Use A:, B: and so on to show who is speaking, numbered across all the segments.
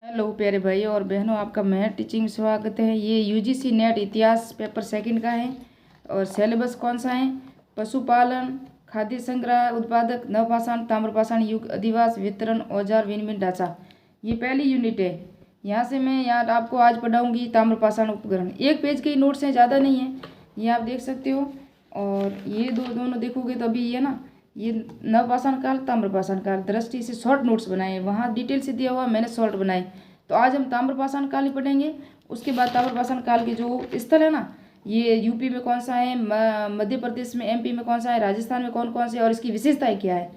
A: Hello प्यारे भाई और बहनों, आपका महर टीचिंग में स्वागत है। ये यूजीसी नेट इतिहास पेपर सेकंड का है और सिलेबस कौन सा है? पशुपालन, खाद्य संग्रह, उत्पादक, नवपाषाण, ताम्रपाषाण युग, अधिवास, वितरण, औजार, विनिमय, ढांचा। ये पहली यूनिट है। यहाँ से मैं यहाँ आपको आज पढ़ाऊँगी ताम्रपाषाण उपकरण। एक पेज के ही नोट्स हैं, ज़्यादा नहीं है, ये आप देख सकते हो। और ये दोनों देखोगे तो अभी ये ना, ये नवपाषाण काल, ताम्रपाषाण काल दृष्टि से शॉर्ट नोट्स बनाए, वहाँ डिटेल से दिया हुआ, मैंने शॉर्ट बनाए। तो आज हम ताम्रपाषाण काल ही पढ़ेंगे। उसके बाद ताम्रपाषाण काल के जो स्थल है ना, ये यूपी में कौन सा है, मध्य प्रदेश में, एमपी में कौन सा है, राजस्थान में कौन कौन से, और इसकी विशेषताएं क्या है,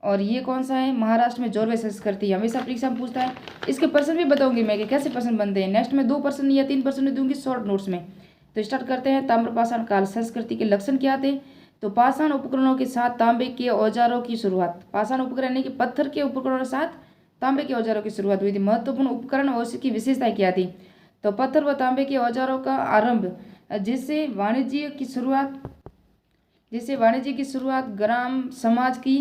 A: और ये कौन सा है, महाराष्ट्र में जोरवे संस्कृति, हमेशा परीक्षा में पूछता है। इसके प्रश्न भी बताऊंगी मैं कि कैसे प्रश्न बनते हैं। नेक्स्ट में 2% या 3% दूंगी शॉर्ट नोट्स में। तो स्टार्ट करते हैं। ताम्रपाषाण काल संस्कृति के लक्षण क्या थे? तो पाषाण उपकरणों के साथ तांबे के औजारों की शुरुआत। पाषाण उपकरण यानी कि पत्थर के उपकरणों के साथ तांबे के औजारों की शुरुआत हुई थी। महत्वपूर्ण उपकरण और उसकी विशेषताएं क्या थी? तो पत्थर व तांबे के औजारों का आरंभ, जिससे वाणिज्य की शुरुआत, ग्राम समाज की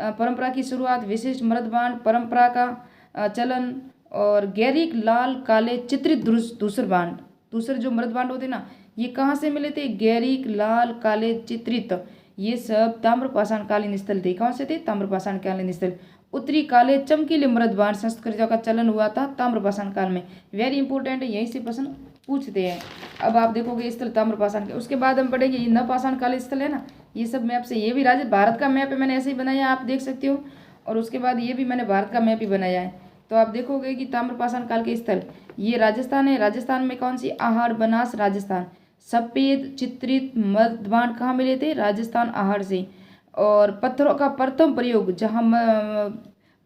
A: परंपरा की शुरुआत, विशिष्ट मृदबाण परंपरा का चलन, और गैरिक लाल काले चित्रित दूसर बाण। दूसरे जो मृदबाण होते ना, ये कहाँ से मिले थे? गैरिक लाल काले चित्रित। ये सब ताम्रपाषाण कालीन स्थल थे। कौन से थे? ताम्रपाषाण कालीन स्थल। उत्तरी काले चमकीले मृदबाण संस्कृतियों का चलन हुआ था ताम्रपाषाण काल में। वेरी इंपॉर्टेंट है, यहीं से प्रश्न पूछते हैं। अब आप देखोगे स्थल ताम्रपाषाण के। उसके बाद हम पढ़ेंगे ये नवपाषाण कालीन स्थल है ना, ये सब मैप से, ये भी भारत का मैप है, मैंने ऐसे ही बनाया, आप देख सकते हो। और उसके बाद ये भी मैंने भारत का मैप ही बनाया है। तो आप देखोगे कि ताम्रपाषाण काल के स्थल, ये राजस्थान है। राजस्थान में कौन सी? आहड़, बनास, राजस्थान। सफेद चित्रित मृदबाण कहाँ मिले थे? राजस्थान, आहड़ से। और पत्थरों का प्रथम प्रयोग, जहाँ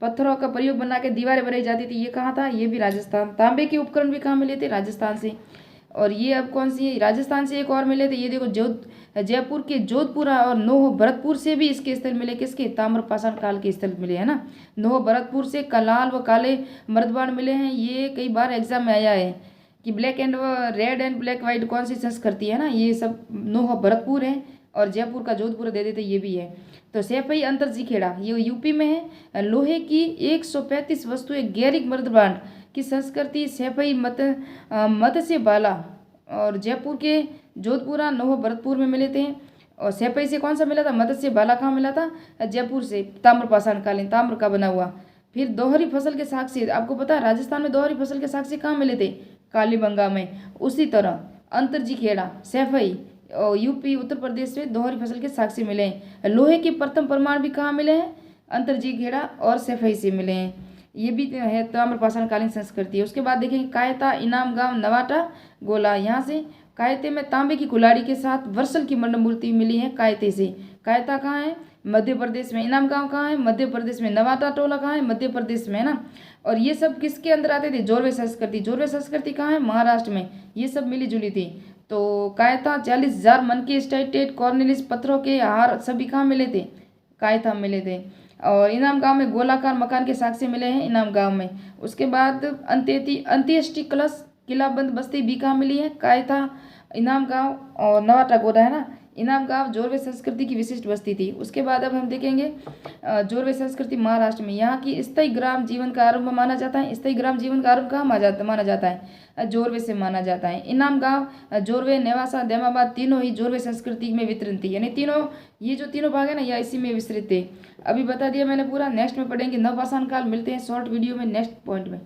A: पत्थरों का प्रयोग बना के दीवारें बनाई जाती थी, ये कहाँ था? ये भी राजस्थान। तांबे के उपकरण भी कहाँ मिले थे? राजस्थान से। और ये अब कौन सी है? राजस्थान से एक और मिले थे, ये देखो जयपुर के जोधपुर और नोह भरतपुर से भी इसके स्थल मिले। किसके? ताम्रपाषाण काल के स्थल मिले, है ना। नोह भरतपुर से लाल व काले मृदबाण मिले हैं। ये कई बार एग्जाम में आया है कि black and red and black white कौन सी संस्कृति है ना, ये सब नोह भरतपुर है। और जयपुर का जोधपुर दे देते, ये भी है। तो सैफई अंतरजी खेड़ा, ये यूपी में है। लोहे की 135 वस्तुएं, गैरिक मृदबाण की संस्कृति, सैफई मत्स्य बाला और जयपुर के जोधपुरा नोह भरतपुर में मिले थे। और सैफई से कौन सा मिला था? मत्स्य बाला कहाँ मिला था? जयपुर से। ताम्रपाषाण कालीन, ताम्र का बना हुआ। फिर दोहरी फसल के साक्ष्य, आपको पता है राजस्थान में दोहरी फसल के साक्ष्य कहाँ मिले थे? कालीबंगा में। उसी तरह अंतरजी खेड़ा, सैफई, और यूपी उत्तर प्रदेश में दोहरी फसल के साक्ष्य मिले हैं। लोहे के प्रथम प्रमाण भी कहाँ मिले हैं? अंतरजी खेड़ा और सैफई से मिले हैं। ये भी है ताम्रपाषाण कालीन संस्कृति। उसके बाद देखेंगे कायता, इनाम गांव, नवाटा, गोला। यहाँ से कायते में तांबे की कुल्हाड़ी के साथ वर्सल की मंड मूर्ति मिली है कायते से। कायता कहाँ है? मध्य प्रदेश में। इनाम गांव कहाँ है? मध्य प्रदेश में। नवाटा टोला कहाँ है? मध्य प्रदेश में, है ना। और ये सब किसके अंदर आते थे? जोरवे संस्कृति। जोरवे संस्कृति कहाँ है? महाराष्ट्र में। ये सब मिली जुली थी। तो कायता 40,000 मन के स्टेटेड कॉर्नेलिस पत्थरों के हार सभी कहाँ मिले थे? कायता मिले थे। और इनाम गांव में गोलाकार मकान के साक्ष्य मिले हैं इनाम गांव में। उसके बाद अंत्येष्टि कलश, किलाबंद बस्ती भी कहाँ मिली है? कायता, इनाम गांव और नवाटा गोला, है ना। इनाम गांव जोरवे संस्कृति की विशिष्ट बस्ती थी। उसके बाद अब हम देखेंगे जोरवे संस्कृति महाराष्ट्र में। यहाँ की स्थायी ग्राम जीवन का आरंभ माना जाता है। स्थायी ग्राम जीवन का आरंभ कहाँ माना जाता है? जोरवे से माना जाता है। इनाम गांव, जोरवे, नेवासा, देमाबाद तीनों ही जोरवे संस्कृति में वितरण थी। यानी तीनों, ये जो तीनों भाग है ना, यह इसी में विस्तृत थे। अभी बता दिया मैंने पूरा। नेक्स्ट में पढ़ेंगे नवपाषाण काल। मिलते हैं शॉर्ट वीडियो में नेक्स्ट पॉइंट में।